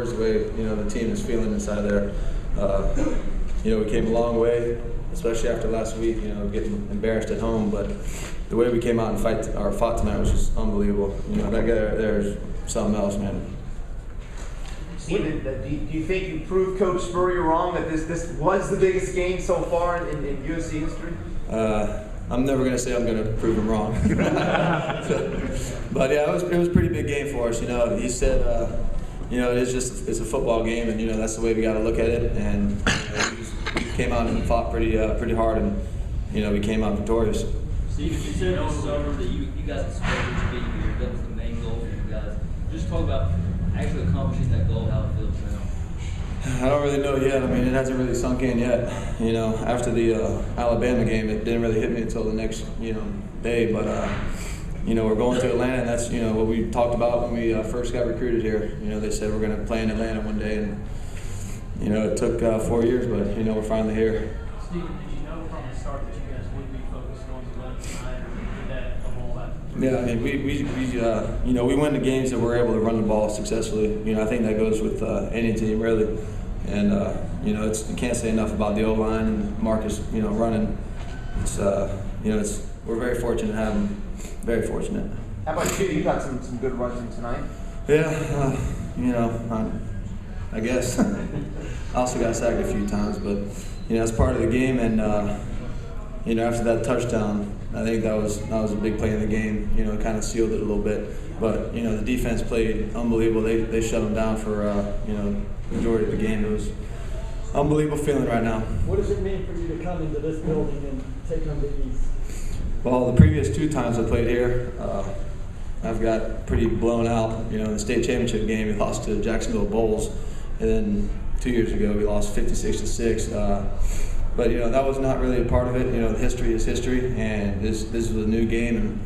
The way the team is feeling inside there. We came a long way, especially after last week. Getting embarrassed at home, but the way we came out and fought tonight was just unbelievable. That guy there's something else, man. Steven, do you think you proved Coach Spurrier wrong that this was the biggest game so far in USC history? I'm never going to say I'm going to prove him wrong. But yeah, it was a pretty big game for us. He said. It's a football game, and that's the way we got to look at it. And we came out and fought pretty hard, and we came out victorious. Steve, you said all summer that you guys expected to be here. That was the main goal for you guys. Just talk about actually accomplishing that goal, how it feels now. I don't really know yet. It hasn't really sunk in yet. After the Alabama game, it didn't really hit me until the next day, but. We're going to Atlanta, and that's what we talked about when we first got recruited here. They said we're going to play in Atlanta one day, and it took 4 years, but we're finally here. Steven, did you know from the start that you guys would be focused on the run tonight, or did that come all after? Yeah, we win the games that we're able to run the ball successfully. I think that goes with any team really, and you can't say enough about the O-line and Marcus running. It's we're very fortunate to have him. Very fortunate. How about you? You got some good runs in tonight. Yeah, I guess. I also got sacked a few times, but that's part of the game. And after that touchdown, I think that was a big play in the game. It kind of sealed it a little bit. But the defense played unbelievable. They shut them down for the majority of the game. It was unbelievable feeling right now. What does it mean for you to come into this building and take on the East? Well, the previous 2 times I played here, I've got pretty blown out. In the state championship game, we lost to Jacksonville Bulls, and then 2 years ago we lost 56-6. But that was not really a part of it. History is history, and this was a new game, and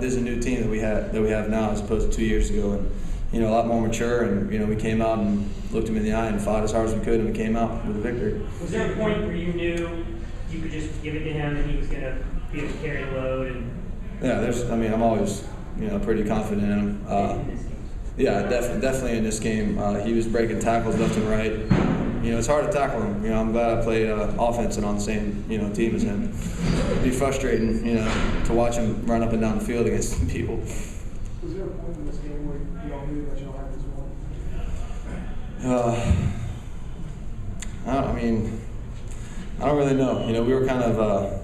this is a new team that we have now as opposed to 2 years ago, and a lot more mature. And we came out and looked him in the eye and fought as hard as we could, and we came out with a victory. Was there a point where you knew you could just give it to him and he was going to be able to carry the load? And yeah, I'm always pretty confident in him. Yeah, definitely in this game. He was breaking tackles left and right. It's hard to tackle him. I'm glad I played offense and on the same team as him. It'd be frustrating, to watch him run up and down the field against people. Was there a point in this game where you all knew that y'all had this one? I don't really know. We were kind of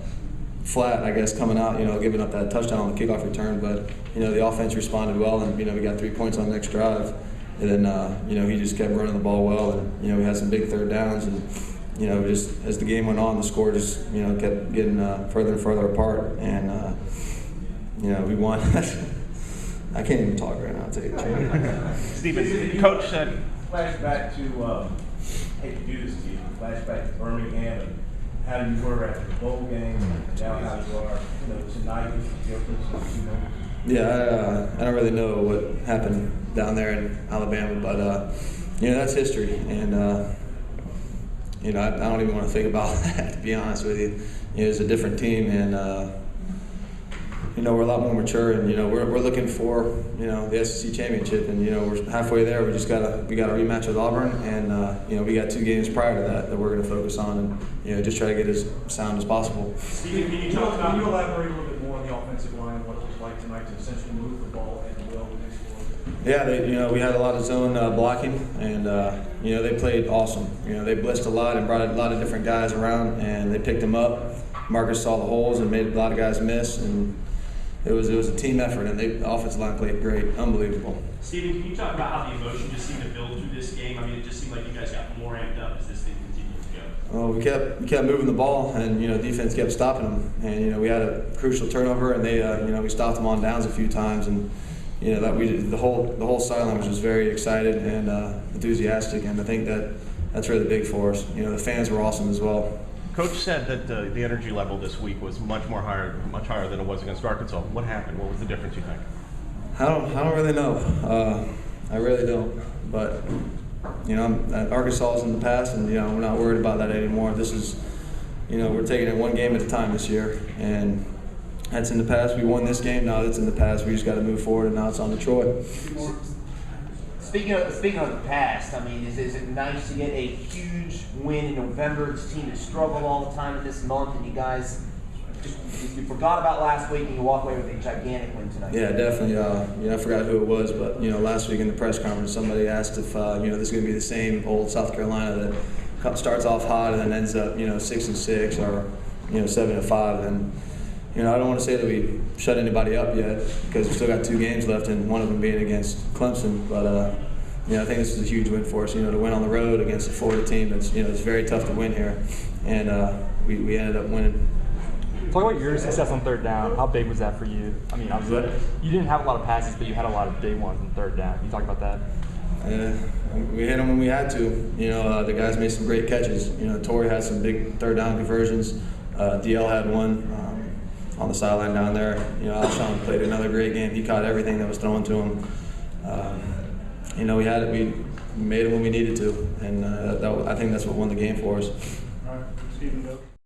flat, I guess, coming out, giving up that touchdown on the kickoff return, but the offense responded well, and we got 3 points on the next drive, and then he just kept running the ball well, and we had some big third downs, and just as the game went on, the score just kept getting further and further apart, and we won. I can't even talk right now. I'll tell you the truth. Steven, Coach said. Flashback to, hate to do this to you, flashback to Birmingham and how you were after the bowl game and now how you are, tonight, the difference in 2 moments. Yeah, I don't really know what happened down there in Alabama, but that's history, and I don't even want to think about that, to be honest with you. It's a different team, and we're a lot more mature, and we're looking for the SEC championship, and we're halfway there. We got a rematch with Auburn, and we got 2 games prior to that we're going to focus on, and just try to get as sound as possible. Steven, can you elaborate a little bit more on the offensive line and what it was like tonight to essentially move the ball and well with this score? Yeah, we had a lot of zone blocking, and they played awesome. They blitzed a lot and brought a lot of different guys around, and they picked them up. Marcus saw the holes and made a lot of guys miss, and it was a team effort, and the offensive line played great, unbelievable. Steven, can you talk about how the emotion just seemed to build through this game? It just seemed like you guys got more amped up as this thing continued to go. Well, we kept moving the ball, and defense kept stopping them, and we had a crucial turnover, and they we stopped them on downs a few times, and the whole sideline was just very excited and enthusiastic, and I think that's really big for us. The fans were awesome as well. Coach said that the energy level this week was much higher than it was against Arkansas. What happened? What was the difference, you think? I don't really know. I really don't. But Arkansas is in the past, and we're not worried about that anymore. This is, we're taking it one game at a time this year, and that's in the past. We won this game. Now that's in the past. We just got to move forward, and now it's on to Troy. speaking of the past, I mean, is it nice to get a huge win in November? This team has struggled all the time in this month, and you guys you forgot about last week and you walk away with a gigantic win tonight. Yeah, definitely. I forgot who it was, but last week in the press conference, somebody asked if this is going to be the same old South Carolina that starts off hot and then ends up 6-6 or 7-5. And I don't want to say that we shut anybody up yet because we still got 2 games left, and one of them being against Clemson. But I think this is a huge win for us. To win on the road against a Florida team that's it's very tough to win here, and we ended up winning. Talk about your success on third down. How big was that for you? I mean, obviously, you didn't have a lot of passes, but you had a lot of big ones on third down. Can you talk about that? We hit them when we had to. The guys made some great catches. Torrey had some big third down conversions. DL had one on the sideline down there. Alshon played another great game. He caught everything that was thrown to him. We had it. We made it when we needed to, and I think that's what won the game for us. All right, Stephen, go.